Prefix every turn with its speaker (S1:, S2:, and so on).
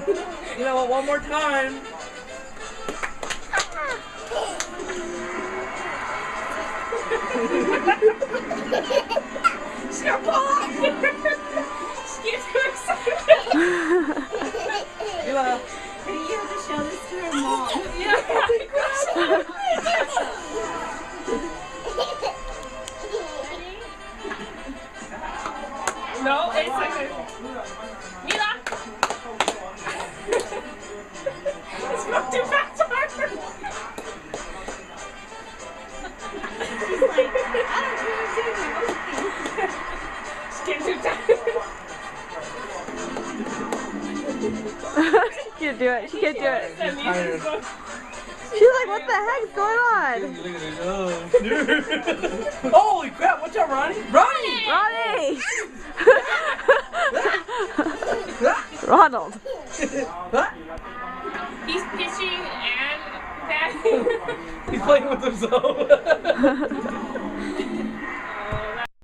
S1: You know what? One more time.
S2: She's gonna pull up. She gets too excited.
S1: Mila.
S3: You have to show this to her mom.
S2: Yeah. No, 8 seconds. Mila. It's not too fast for her.
S3: She's like, I don't really do that.
S2: She's getting too tired.
S4: She can't do it. She can't do it.
S2: That music's going-
S4: She's like, what the heck's going on?
S1: Holy crap! Watch out, Ronnie! Ronnie!
S4: Ronnie! Ronald.
S2: He's pitching and batting.
S1: He's playing with himself.